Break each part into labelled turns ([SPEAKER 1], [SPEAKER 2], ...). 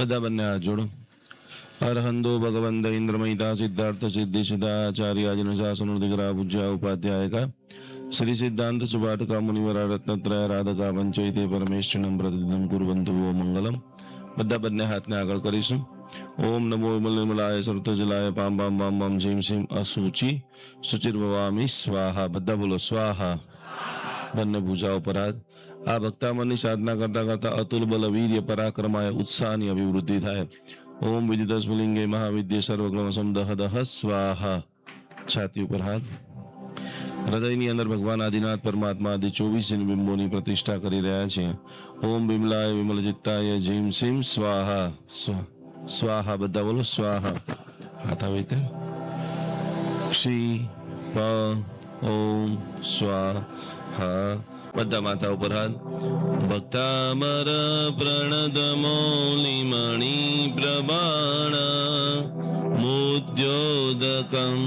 [SPEAKER 1] બધા બંને હાથ જોડો. અરહંદો ભગવંત ઇન્દ્રમયિતા સિદ્ધાર્થ સિદ્ધિ સિદ્ધાચાર્યાજન શાસનોદિગ્રા પૂજ્ય ઉપાધ્યાયકા શ્રી સિદ્ધાંત સુભાટકા મુનિવરા રત્નત્રય રાધકા પંચૈતે પરમેશ્વરમ પ્રતિદિન કુર્વંતુ મંગલમ. બધા બંને હાથને આગળ કરીશું. ઓમ નમો વિમલાય સર્વજલાય પામ પામ પામ પામ ઝીમ ઝીમ અસુચિ સુચિર્ભવામી સ્વાહા. બધા બોલો સ્વાહા. બંને ભુજાઓ પર હાથ. આ ભક્તામનની સાધના કરતા કરતા અતુલ બલ વીર્ય પરાક્રમાય ઉત્સાહની અભિવૃદ્ધિ થાય. ઓમ વિદિતસ્મલિંગે મહાવિદ્ય સર્વગ્રમ સમદહ સ્વાહા. છાતી ઉપર હાથ. હૃદયની અંદર ભગવાન આદિનાથ પરમાત્મા આદિ 24 બિંબોની પ્રતિષ્ઠા કરી રહ્યા છે. ઓમ વિમલાય વિમલ ચિત્તાય જીમ સીમ સ્વાહા. સ્વાહા. બધા બોલો સ્વાહા. હાથ આવે ત્યાં શ્રી પ ઓમ સ્વાહા. બધા માથા ઉપર હાથ. ભક્તામર પ્રણદ મૌલિમણિ પ્રબાણ મુદ્યોદકમ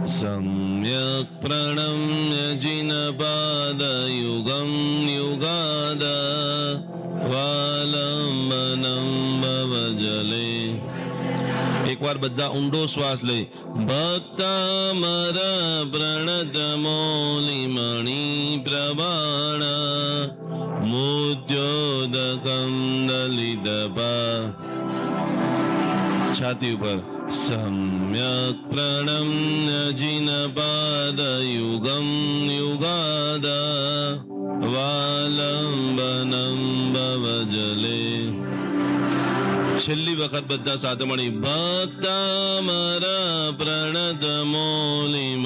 [SPEAKER 1] सम्यक् प्रणम्य जिनपादयुगं युगाद वालंबनं भवजले. एक बार बद्दा ऊंडो श्वास ले. भक्तामर प्रणत मौलिमणि प्रबाण मुद्योदकं दलितपा. छाती ऊपर. सम्यक् प्रणम्य जिनपादयुगं युगाद वालंबनं भवजले. छेल्ली वखत बधा साथे मळी. भक्तामर प्रणत मौलिम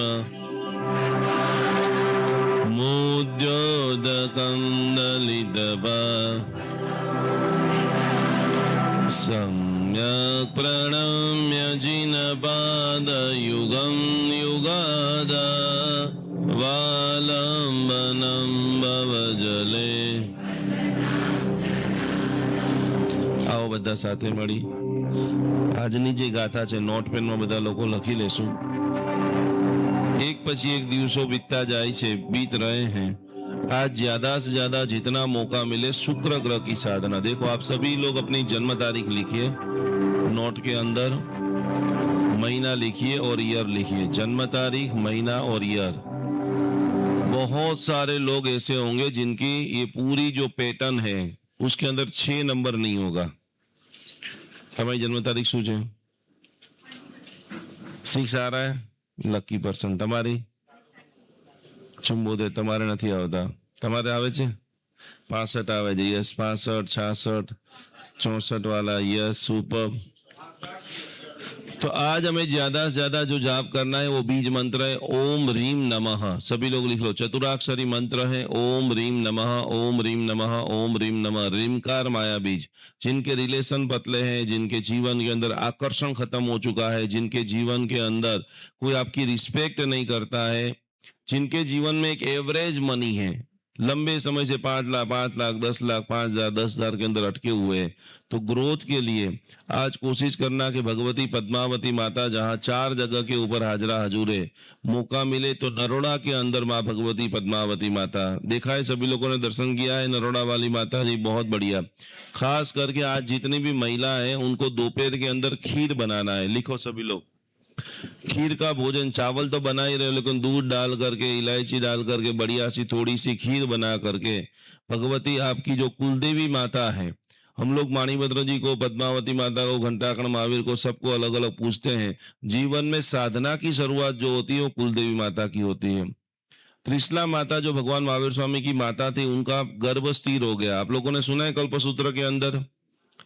[SPEAKER 1] मुद्योदकं दलितपा. सम्यक् प्रणम्य जिनपादयुगं युगाद वालंबनं भवजले. आओ બધા સાથે મળી આજની જે ગાથા છે નોટ પેનમાં બધા લોકો લખી લેશું. એક પછી એક દિવસો बीतता જાય છે, बीत रहे हैं. आज ज्यादा से ज्यादा जितना मौका मिले शुक्र ग्रह की साधना. देखो आप सभी लोग अपनी जन्म तारीख लिखिए, नोट के अंदर महीना लिखिए और ईयर लिखिए. जन्म तारीख, महीना और ईयर. बहुत सारे लोग ऐसे होंगे जिनकी ये पूरी जो पैटर्न है उसके अंदर 6 नंबर नहीं होगा. हमारी जन्म तारीख शू है? 6 आ रहा है. लकी पर्सन તમારી ચુંબોતેર. તમારે નથી આવતા. તમારે આવે છે 65 આવે છે. यस 65 66 64 वाला यस सुपर. तो आज हमें ज्यादा से ज्यादा जो जाप करना है वो बीज मंत्र है ओम रीम नमः. सभी लोग लिख लो. चतुराक्षरी मंत्र है ओम रीम नमः, ओम रीम नमः, ओम रीम नमः. रीमकार माया बीज. जिनके रिलेशन पतले हैं, जिनके जीवन के अंदर आकर्षण खत्म हो चुका है, जिनके जीवन के अंदर कोई आपकी रिस्पेक्ट नहीं करता है, जिनके जीवन में एक एवरेज मनी है, लंबे समय से 5 लाख 10 लाख 5,000 10,000 के अंदर अटके हुए हैं, तो ग्रोथ के लिए आज कोशिश करना कि भगवती पद्मावती माता जहां 4 जगह के ऊपर हाजरा हजूर है, मौका मिले तो नरोड़ा के अंदर माँ भगवती पद्मावती माता देखा है. सभी लोगों ने दर्शन किया है. नरोड़ा वाली माता जी बहुत बढ़िया. खास करके आज जितनी भी महिला है उनको दोपहर के अंदर खीर बनाना है. लिखो सभी लोग. खीर का भोजन. चावल तो बना ही रहे लेकिन दूध डाल करके, इलायची डाल करके बढ़िया सी थोड़ी सी खीर बना करके भगवती आपकी जो कुलदेवी माता है, हम लोग माणिभद्र जी को, पद्मावती माता को, घंटाकर्ण महावीर को, सबको अलग अलग पूछते हैं. जीवन में साधना की शुरुआत जो होती है वो कुलदेवी माता की होती है. त्रिशला माता जो भगवान महावीर स्वामी की माता थी, उनका गर्भ स्थिर हो गया. आप लोगों ने सुना है कल्पसूत्र के अंदर.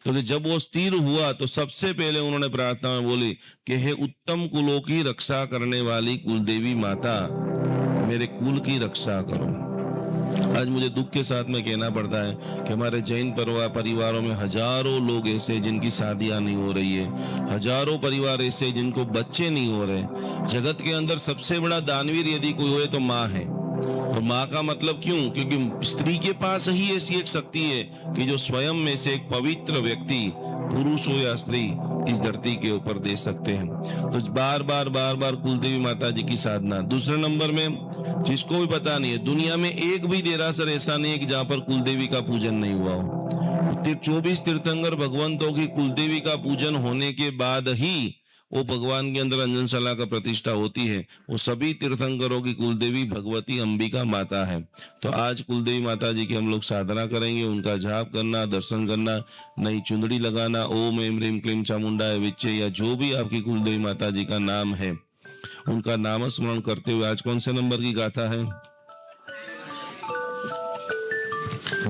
[SPEAKER 1] तो जब वो स्थिर हुआ तो सबसे पहले उन्होंने प्रार्थना में बोली कि हे उत्तम कुलों की रक्षा करने वाली कुलदेवी माता, मेरे कुल की रक्षा करो. आज मुझे दुख के साथ में कहना पड़ता है कि हमारे जैन परिवारों में हजारों लोग ऐसे जिनकी शादियां नहीं हो रही है, हजारों परिवार ऐसे जिनको बच्चे नहीं हो रहे. जगत के अंदर सबसे बड़ा दानवीर यदि कोई हो तो माँ है. और माँ का मतलब क्यों? क्योंकि स्त्री के पास ही ऐसी एक शक्ति है कि जो स्वयं में से एक पवित्र व्यक्ति, पुरुष हो या स्त्री, इस धरती के ऊपर दे सकते हैं। तो बार बार कुलदेवी माता जी की साधना। दूसरे नंबर में, जिसको भी पता नहीं है, दुनिया में एक भी देरासर ऐसा नहीं है कि जहां पर कुलदेवी का पूजन नहीं हुआ हो। 24 तीर्थंकर भगवंतों की कुलदेवी का पूजन होने के बाद ही वो भगवान के अंदर अंजनशाला का प्रतिष्ठा होती है। वो सभी तीर्थंकरों की कुलदेवी भगवती अंबिका माता है। तो आज कुलदेवी माता जी की हम लोग साधना करेंगे, उनका जाप करना, दर्शन करना, नई चुंदड़ी लगाना, ओम एम ह्रीम क्लीम चामुंडाय विच्चे, या जो भी आपकी कुलदेवी माता जी का नाम है उनका नाम स्मरण करते हुए आज कौन से नंबर की गाथा है?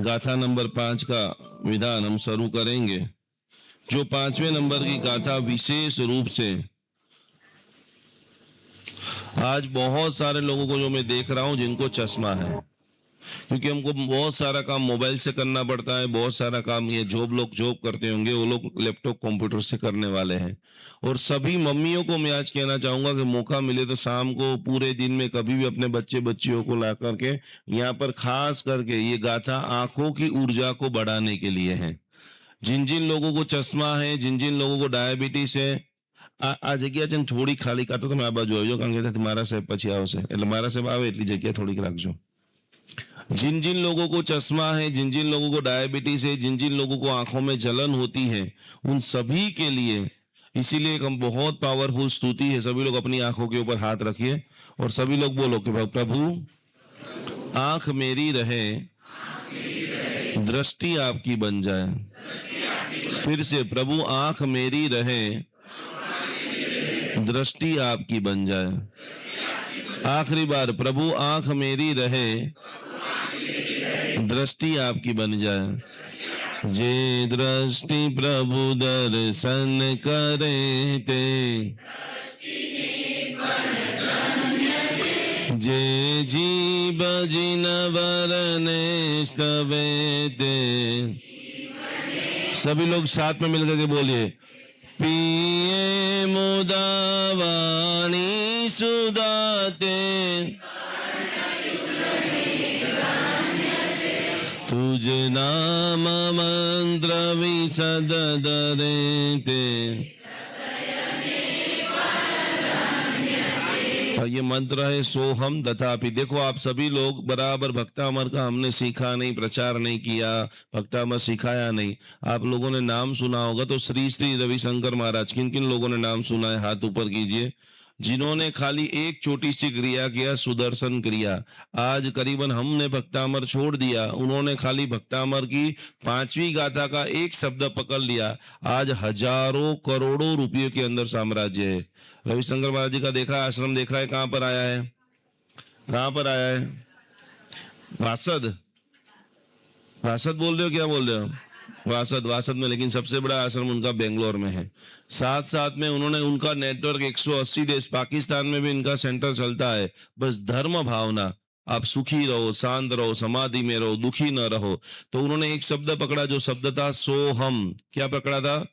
[SPEAKER 1] गाथा नंबर 5 का विधान हम शुरू करेंगे। जो 5वें नंबर की गाथा विशेष रूप से आज बहुत सारे लोगों को जो मैं देख रहा हूं जिनको चश्मा है, क्योंकि हमको बहुत सारा काम मोबाइल से करना पड़ता है, बहुत सारा काम ये लोग जॉब करते होंगे वो लोग लैपटॉप कंप्यूटर से करने वाले हैं। और सभी मम्मियों को मैं आज कहना चाहूंगा कि मौका मिले तो शाम को पूरे दिन में कभी भी अपने बच्चे बच्चियों को ला करके यहाँ पर खास करके ये गाथा आंखों की ऊर्जा को बढ़ाने के लिए है। जिन जिन लोगों को चश्मा है, जिन जिन लोगों को डायबिटीज है, આ જગ્યા છે ને થોડી ખાલી કાતો તમે આ બાજુ આવજો, કારણ કે મારા સાહેબ પછી આવશે, એટલે મારા સાહેબ આવે એટલી જગ્યા થોડીક રાખજો। जिन जिन लोगों को चश्मा है, जिन जिन लोगों को डायबिटीज है, जिन जिन लोगों को आंखों में जलन होती है, उन सभी के लिए इसीलिए एक हम बहुत पावरफुल स्तुति है। सभी लोग अपनी आंखों के ऊपर हाथ रखिए और सभी लोग बोलो कि प्रभु आंख मेरी रहे, दृष्टि आपकी बन जाए। फिर से, प्रभु आंख मेरी रहे, दृष्टि आपकी बन जाए। आखिरी बार, प्रभु आंख मेरी रहे, दृष्टि आपकी बन जाए। जे दृष्टि प्रभु दर्शन करे ते, जे जीव जिन वरने स्तवे ते। सभी लोग साथ में मिलकर के बोलिए, पिए मुदावाणी सुदाते, तुझ नाम मंत्र विशद दरेते। और ये मंत्र है सोहम तथापि। देखो आप सभी लोग बराबर भक्तामर का हमने सीखा नहीं, प्रचार नहीं किया, भक्तामर सिखाया नहीं। आप लोगों ने नाम सुना होगा, तो श्री श्री रविशंकर महाराज, किन किन लोगों ने नाम सुना है हाथ ऊपर कीजिए। जिन्होंने खाली एक छोटी सी क्रिया किया, सुदर्शन क्रिया, आज करीबन हमने भक्तामर छोड़ दिया, उन्होंने खाली भक्तामर की 5वीं गाथा का एक शब्द पकड़ लिया, आज हजारों करोड़ों रुपयों के अंदर साम्राज्य है। रविशंकर महाराज जी का देखा आश्रम, देखा है कहां पर आया है? कहां पर आया है? वासद, वासद बोल रहे हो, क्या बोल रहे हो? वासद में, लेकिन सबसे बड़ा आश्रम उनका बेंगलोर में है। साथ साथ में उन्होंने उनका नेटवर्क 180 देश, पाकिस्तान में भी इनका सेंटर चलता है। बस धर्म भावना, आप सुखी रहो, शांत रहो, समाधि में रहो, दुखी न रहो। तो उन्होंने एक शब्द पकड़ा, जो शब्द था सोहम। क्या पकड़ा था?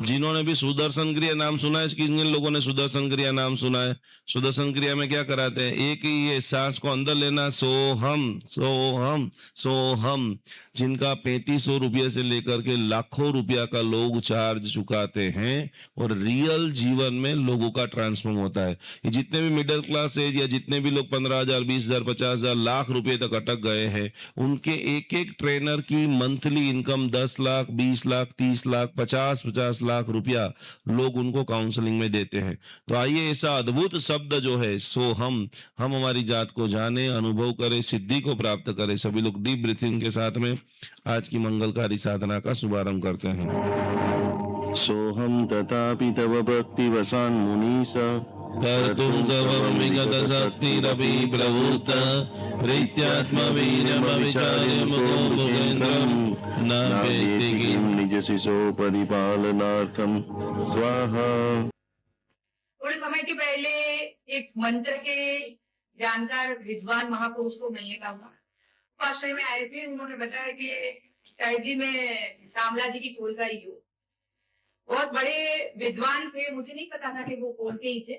[SPEAKER 1] जिन्होंने भी सुदर्शन क्रिया नाम सुना है, किन लोगों ने सुदर्शन क्रिया नाम सुना है? सुदर्शन क्रिया में क्या कराते हैं? एक ही ये सांस को अंदर लेना, सोहम सोहम सोहम। जिनका 3500 रुपये से लेकर के लाखों रुपया का लोग चार्ज चुकाते हैं और रियल जीवन में लोगों का ट्रांसफॉर्म होता है। ये जितने भी मिडिल क्लास है या जितने भी लोग 15,000, 20,000, 50,000, लाख रुपए तक अटक गए हैं, उनके एक एक ट्रेनर की मंथली इनकम 10 लाख, 20 लाख, 30 लाख, 50 लाख रुपया लोग उनको काउंसलिंग में देते हैं। तो आइए ऐसा अद्भुत शब्द जो है सोहम, हम हमारी जात को जाने, अनुभव करें, सिद्धि को प्राप्त करें। सभी लोग डीप ब्रीथिंग के साथ में आज की मंगलकारी साधना का शुभारंभ करते हैं। सोहम तथापि तव भक्ति वसान मुनीसा, कर्तुं सर्वं विगत शक्तिरपि प्रभूत, प्रीत्यात्मवीर्यं विचार्य मुको भुवेन्द्रं, न वेत्ति किं निज शिशो परिपालनार्थं स्वाहा।
[SPEAKER 2] थोड़े समय के पहले एक मंत्र के जानकार विद्वान महापुरुष को मिलने का हुआ, आश्रम में आए थे। उन्होंने बताया कि साईं जी में शामला जी की फौजदारी हो, बहुत बड़े विद्वान थे। मुझे नहीं पता था कि वो कौन के ही थे।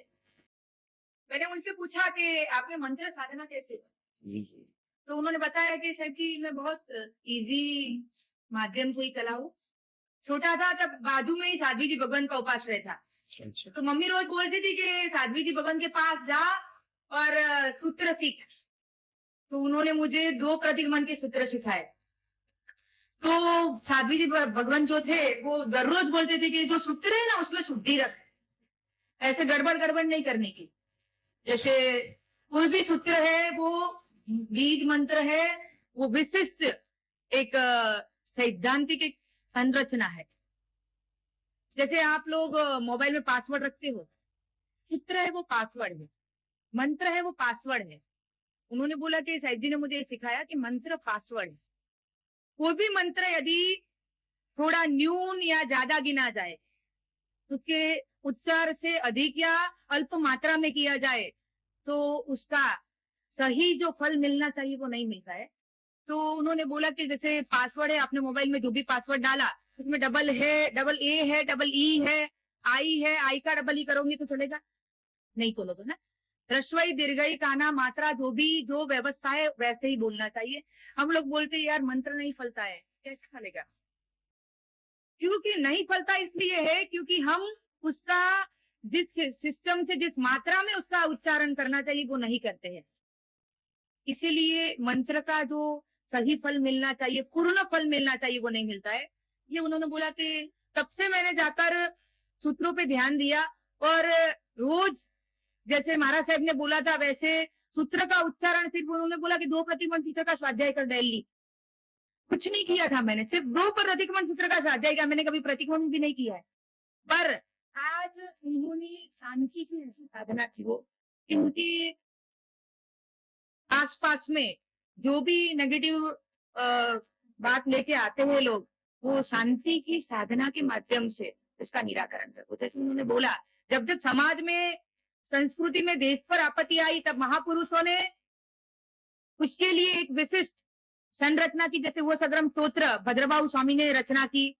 [SPEAKER 2] मैंने उनसे पूछा कि आपने मंत्र साधना कैसे, तो उन्होंने बताया कि सर जी मैं बहुत इजी माध्यम से ही चलाऊं, छोटा था तब बाजू में ही साध्वी जी भगवान का उपाश्रय था। तो मम्मी रोज बोलती थी कि साध्वी जी भगवान के पास जा और सूत्र सीख। तो उन्होंने मुझे 2 प्रतिगमन के सूत्र सिखाए। तो साध्वी जी भगवान जो थे वो हर रोज बोलते थे कि जो सूत्र है ना उसमें शुद्धि रख, ऐसे गड़बड़ गड़बड़ नहीं करने की। जैसे कोई भी सूत्र है वो बीज मंत्र है, वो विशिष्ट एक सैद्धांतिक एक संरचना है। जैसे आप लोग मोबाइल में पासवर्ड रखते हो, सूत्र है वो पासवर्ड है, मंत्र है वो पासवर्ड है। उन्होंने बोला कि साहिब जी ने मुझे सिखाया कि मंत्र पासवर्ड है। कोई भी मंत्र यदि थोड़ा न्यून या ज्यादा गिना जाए, उसके उच्चार से अधिक या अल्प मात्रा में किया जाए, तो उसका सही जो फल मिलना चाहिए वो नहीं मिलता है। तो उन्होंने बोला कि जैसे पासवर्ड है, आपने मोबाइल में जो भी पासवर्ड डाला उसमें डबल है, डबल ए है, डबल ई है, आई का डबल ई करोगे तो चलेगा नहीं, तो लोग ना ह्रस्वई दीर्घई काना मात्रा जो भी जो व्यवस्था है वैसे ही बोलना चाहिए। हम लोग बोलते हैं यार मंत्र नहीं फलता है, कैसे फलेगा? क्योंकि नहीं फलता इसलिए है क्योंकि हम उसका जिस सिस्टम से जिस मात्रा में उसका उच्चारण करना चाहिए वो नहीं करते हैं। इसीलिए मंत्र का जो सही फल मिलना चाहिए, पूर्ण फल मिलना चाहिए, वो नहीं मिलता है। ये उन्होंने बोला कि तब से मैंने जाकर सूत्रों पे ध्यान दिया और रोज जैसे महाराज साहब ने बोला था वैसे सूत्र का उच्चारण, सिर्फ उन्होंने बोला कि 2 प्रतिगमन सूत्र का स्वाध्याय कर डेली, कुछ नहीं किया था मैंने, सिर्फ 2 प्रतिगमन सूत्र का स्वाध्याय किया, मैंने कभी प्रतिगमन भी नहीं किया है। पर आज उन्होंने शांति की साधना की, वो क्योंकि आसपास में जो भी नेगेटिव बात लेके आते हैं लोग, वो शांति की साधना के माध्यम से उसका निराकरण करते। जैसे उन्होंने बोला जब जब समाज में संस्कृति में देश पर आपत्ति आई तब महापुरुषों ने उसके लिए एक विशिष्ट संरचना की। जैसे वो सदरम स्तोत्र भद्रबाहु स्वामी ने रचना की,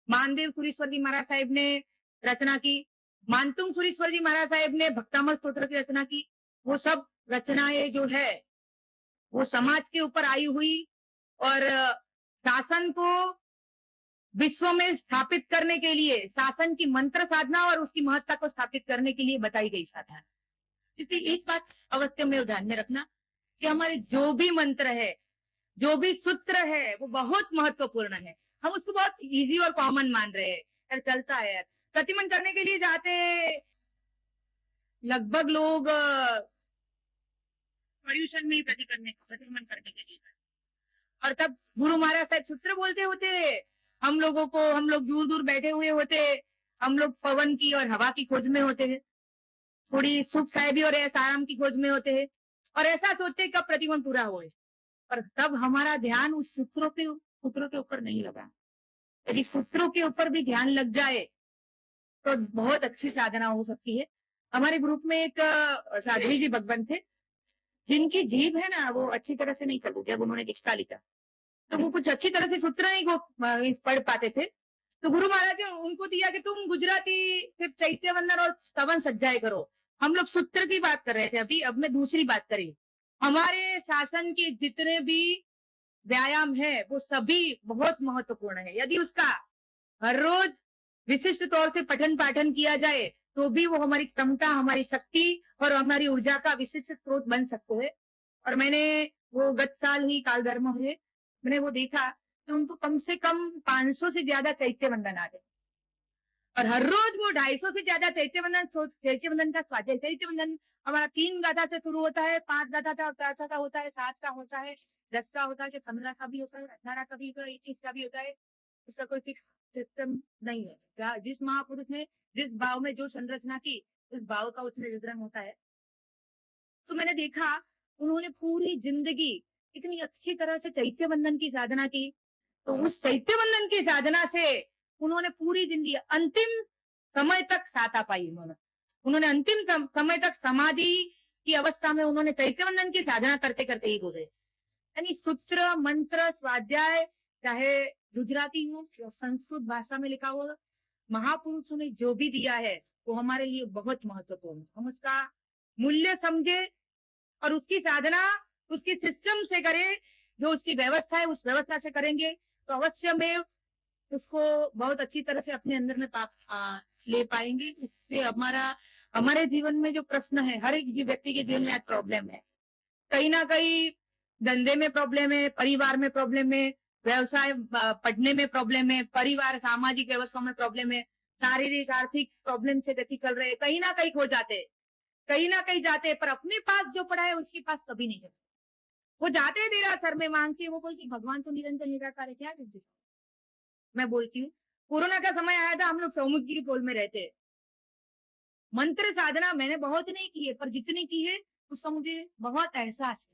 [SPEAKER 2] मानदेव सुरेश्वर जी महाराज साहेब ने रचना की, मानतुंग सुरेश्वर जी महाराज साहेब ने भक्तामल स्तोत्र की रचना की। वो सब रचनाएं जो है वो समाज के ऊपर आई हुई और शासन को विश्व में स्थापित करने के लिए, शासन की मंत्र साधना और उसकी महत्ता को स्थापित करने के लिए बताई गई साधना। इसलिए एक बात अवश्य में ध्यान में रखना कि हमारे जो भी मंत्र है, जो भी सूत्र है, वो बहुत महत्वपूर्ण है। हम उसको बहुत इजी और कॉमन मान रहे हैं, यार चलता है यार। प्रतिमन करने के लिए जाते लगभग लोग पर्यूषण में प्रतिमन करने के लिए, और तब गुरु महाराज साहब सूत्र बोलते होते, हम लोगों को, हम लोग दूर दूर बैठे हुए होते, हम लोग पवन की और हवा की खोज में होते हैं, थोड़ी सुख साहेबी और आराम की खोज में होते हैं, और ऐसा सोचते कब प्रतिमन पूरा होए, पर तब हमारा ध्यान उस सूत्रों के ऊपर नहीं लगा। यदि सूत्रों के ऊपर भी ध्यान लग जाए तो बहुत अच्छी साधना हो सकती है। हमारे ग्रुप में एक साध्वी जी भगवान थे, जिनकी जीभ है ना वो अच्छी तरह से नहीं चलती। जब उन्होंने दीक्षा लिया तो वो कुछ अच्छी तरह से सूत्र नहीं पढ़ पाते थे, तो गुरु महाराज ने उनको दिया कि तुम गुजराती सिर्फ चैत्य वंदन और स्तवन सज्जाएं करो। हम लोग सूत्र की बात कर रहे थे अभी, अब मैं दूसरी बात करी। हमारे शासन के जितने भी व्यायाम है वो सभी बहुत महत्वपूर्ण है। यदि उसका हर रोज विशिष्ट तौर से पठन पाठन किया जाए तो भी वो हमारी क्षमता, हमारी शक्ति और हमारी ऊर्जा का विशिष्ट स्रोत बन सकते हैं। और मैंने वो गत साल ही काल धर्म हुए, मैंने वो देखा कि उनको कम से कम 500 से ज्यादा चैत्य वंदन आ गए, और हर रोज वो 250 से ज्यादा चैत्य वंदन का स्वाध्याय। चैत्य वंदन हमारा 3 गाथा से शुरू होता है, 5 गाथा का होता है, 7 का होता है, 10 का होता है, 15 का भी होता है, 18 का भी होता है, 21 का भी होता है। उसका कोई फिक्स सिस्टम नहीं है। जिस महापुरुष ने जिस भाव में जो संरचना की, उस भाव का उसमें विवरण होता है। तो मैंने देखा उन्होंने पूरी जिंदगी इतनी अच्छी तरह से चैत्य वंदन की साधना की, तो उस चैत्य वंदन की साधना से उन्होंने पूरी जिंदगी अंतिम समय तक साता पाई। उन्होंने अंतिम समय तक समाधि की अवस्था में उन्होंने चैत्य वंदन की साधना करते करते ही गुजरे। यानी सूत्र, मंत्र, स्वाध्याय, चाहे गुजराती हो या संस्कृत भाषा में लिखा हो, महापुरुषों ने जो भी दिया है वो हमारे लिए बहुत महत्वपूर्ण है। हम उसका मूल्य समझे और उसकी साधना उसकी सिस्टम से करें, जो उसकी व्यवस्था है उस व्यवस्था से करेंगे तो अवश्य में उसको बहुत अच्छी तरह से अपने अंदर में ले पाएंगे। इससे हमारे जीवन में जो प्रश्न है, हर एक व्यक्ति के जीवन में आज प्रॉब्लम है, कहीं ना कहीं धंधे में प्रॉब्लम है, परिवार में प्रॉब्लम है, व्यवसाय पढ़ने में प्रॉब्लम है, परिवार सामाजिक व्यवस्था में प्रॉब्लम है, शारीरिक आर्थिक प्रॉब्लम से व्यक्ति चल रहे हैं, कहीं ना कहीं खो जाते हैं, कहीं ना कहीं जाते हैं, पर अपने पास जो पड़ा है उसके पास कभी नहीं है। वो जाते हैं तेरा सर में मांग के, वो बोलती भगवान तो निरंतर निराकार है, क्या करते? मैं बोलती हूँ, कोरोना का समय आया था, हम लोग सौमुखगिरी पोल में रहते हैं। मंत्र साधना मैंने बहुत नहीं की है, पर जितनी की है उसका मुझे बहुत एहसास है,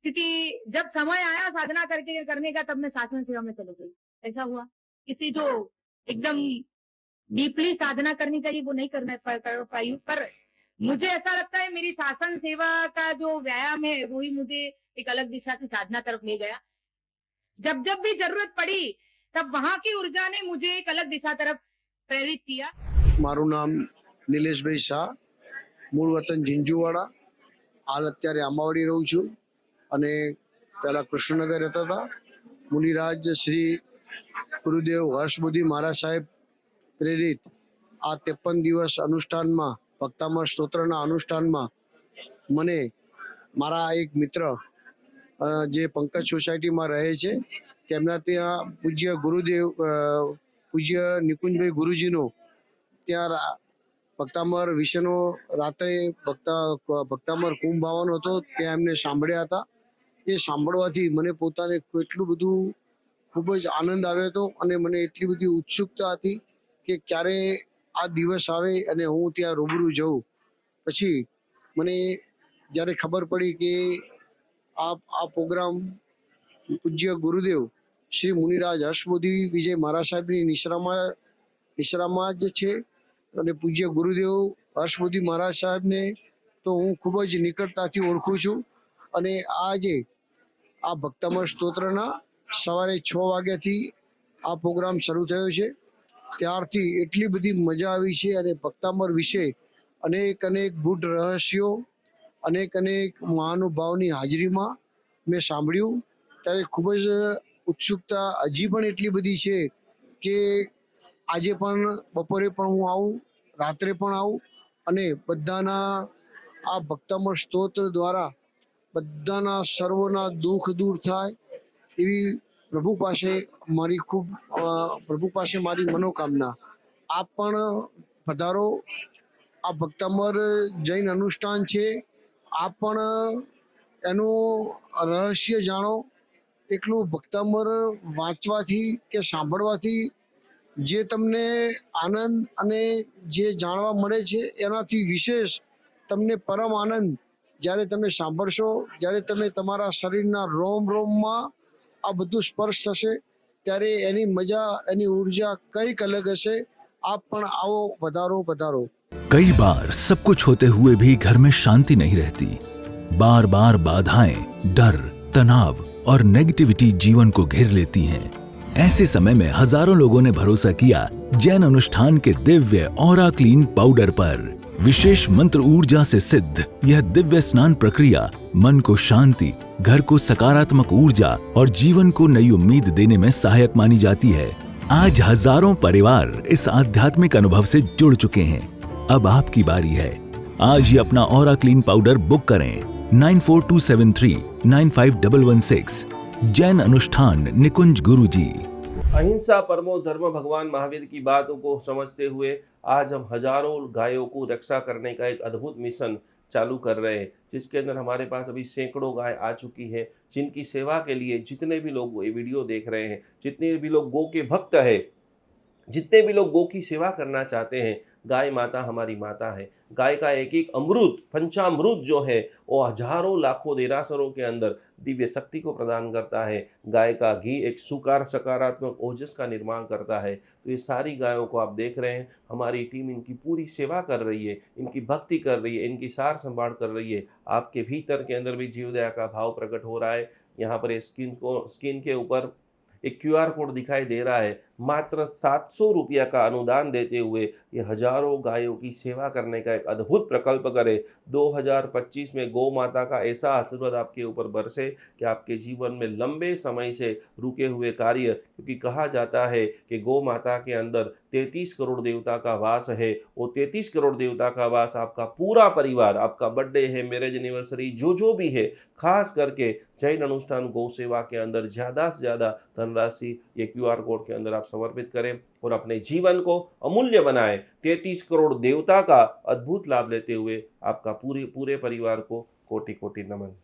[SPEAKER 2] क्योंकि जब समय आया साधना करने का, तब मैं साधना सेवा में चली गई। ऐसा हुआ, किसी जो एकदम डीपली साधना करनी चाहिए वो नहीं कर पाई, पर मुझे ऐसा लगता है मेरी शासन सेवा का जो व्यायाम है वो ही मुझे एक अलग दिशा की साधना तरफ ले गया। जब जब भी जरूरत पड़ी तब वहां की ऊर्जा ने मुझे एक अलग दिशा तरफ प्रेरित किया।
[SPEAKER 3] મારું નામ નિલેશભાઈ શાહ, મૂળ વતન ઝીંઝુવાડા, હાલ અત્યારે આંબાવાડી રહું છું અને પહેલાં કૃષ્ણનગર રહેતા હતા. મુનિરાજ શ્રી ગુરુદેવ હર્ષબુદ્ધિ મહારાજ સાહેબ પ્રેરિત આ 53 દિવસ અનુષ્ઠાનમાં, ભક્તામર સ્તોત્રના અનુષ્ઠાનમાં મને મારા એક મિત્ર જે પંકજ સોસાયટીમાં રહે છે તેમના ત્યાં પૂજ્ય ગુરુદેવ પૂજ્ય નિકુંજભાઈ ગુરુજીનો ત્યાં ભક્તામર વિશેનો રાત્રે ભક્તામર કુંભ આવવાનો હતો, ત્યાં એમને સાંભળ્યા હતા. એ સાંભળવાથી મને પોતાને એટલું બધું ખૂબ જ આનંદ આવ્યો હતો અને મને એટલી બધી ઉત્સુકતા હતી કે ક્યારે આ દિવસ આવે અને હું ત્યાં રૂબરૂ જઉં. પછી મને જ્યારે ખબર પડી કે આ પ્રોગ્રામ પૂજ્ય ગુરુદેવ શ્રી મુનિરાજ હર્ષબુદ્ધિ વિજય મહારાજ સાહેબની નિશ્રામાં જ છે અને પૂજ્ય ગુરુદેવ હર્ષબુદ્ધિ મહારાજ સાહેબને તો હું ખૂબ જ નિકટતાથી ઓળખું છું. અને આજે આ ભક્તામર સ્તોત્રના સવારે 6 વાગ્યાથી આ પ્રોગ્રામ શરૂ થયો છે. ત્યારથી એટલી બધી મજા આવી છે અને ભક્તામર વિશે અનેક ગૂઢ રહસ્યો, અનેક મહાનુભાવની હાજરીમાં મેં સાંભળ્યું ત્યારે ખૂબ જ ઉત્સુકતા હજી પણ એટલી બધી છે કે આજે પણ બપોરે પણ હું આવું, રાત્રે પણ આવું અને બધાના આ ભક્તામર સ્તોત્ર દ્વારા બધાના સર્વના દુઃખ દૂર થાય એવી પ્રભુ પાસે મારી મનોકામના. આપ પણ પધારો. આ ભક્તામર જૈન અનુષ્ઠાન છે, આપ પણ એનું રહસ્ય જાણો. એકલું ભક્તામર વાંચવાથી કે સાંભળવાથી જે તમને આનંદ અને જે જાણવા મળે છે એનાથી વિશેષ તમને પરમ આનંદ જ્યારે તમે સાંભળશો, જ્યારે તમે તમારા શરીરના રોમમાં આ બધું સ્પર્શ થશે ત્યારે એની મજા, એની ઉર્જા કંઈક અલગ હશે. આપ પણ આવો, પધારો.
[SPEAKER 4] कई बार सब कुछ होते हुए भी घर में शांति नहीं रहती। बार बार बाधाएं, डर, तनाव और नेगेटिविटी जीवन को घेर लेती हैं। ऐसे समय में हजारों लोगों ने भरोसा किया जैन अनुष्ठान के दिव्य ऑरा क्लीन पाउडर पर। विशेष मंत्र ऊर्जा से सिद्ध यह दिव्य स्नान प्रक्रिया मन को शांति, घर को सकारात्मक ऊर्जा और जीवन को नई उम्मीद देने में सहायक मानी जाती है। आज हजारों परिवार इस आध्यात्मिक अनुभव से जुड़ चुके हैं। अब आपकी बारी है। आज ही अपना ऑरा क्लीन पाउडर बुक करें 9427395116। जैन अनुष्ठान निकुंज गुरुजी।
[SPEAKER 5] अहिंसा परमो धर्म भगवान महावीर की बातों को समझते हुए आज हम हजारों गायों को रक्षा करने का एक अद्भुत मिशन चालू कर रहे हैं, जिसके अंदर हमारे पास अभी सैकड़ों गाय आ चुकी है, जिनकी सेवा के लिए जितने भी लोग ये वीडियो देख रहे हैं, जितने भी लोग गौ के भक्त है, जितने भी लोग गौ की सेवा करना चाहते हैं, गाय माता हमारी माता है। गाय का एक एक अमृत, पंचामृत जो है वो हजारों लाखों देरासरों के अंदर दिव्य शक्ति को प्रदान करता है। गाय का घी एक सकारात्मक ओजस का निर्माण करता है। तो ये सारी गायों को आप देख रहे हैं, हमारी टीम इनकी पूरी सेवा कर रही है, इनकी भक्ति कर रही है, इनकी सार संभाल कर रही है। आपके भीतर के अंदर भी जीवदया का भाव प्रकट हो रहा है। यहाँ पर स्क्रीन के ऊपर एक QR कोड दिखाई दे रहा है, मात्र 700 रुपया का अनुदान देते हुए ये हजारों गायों की सेवा करने का एक अद्भुत प्रकल्प करें। 2025 में गौ माता का ऐसा आशीर्वाद आपके ऊपर बरसे कि आपके जीवन में लंबे समय से रुके हुए कार्य, क्योंकि कहा जाता है कि गौ माता के अंदर 33 करोड़ देवता का वास है। वो 33 करोड़ देवता का वास आपका पूरा परिवार, आपका बर्थडे है, मैरिज एनिवर्सरी, जो भी है, खास करके जैन अनुष्ठान गौ सेवा के अंदर ज़्यादा से ज़्यादा धनराशि ये QR कोड के अंदर आप समर्पित करें और अपने जीवन को अमूल्य बनाएं। 33 करोड़ देवता का अद्भुत लाभ लेते हुए आपका पूरे परिवार को कोटि कोटि नमन।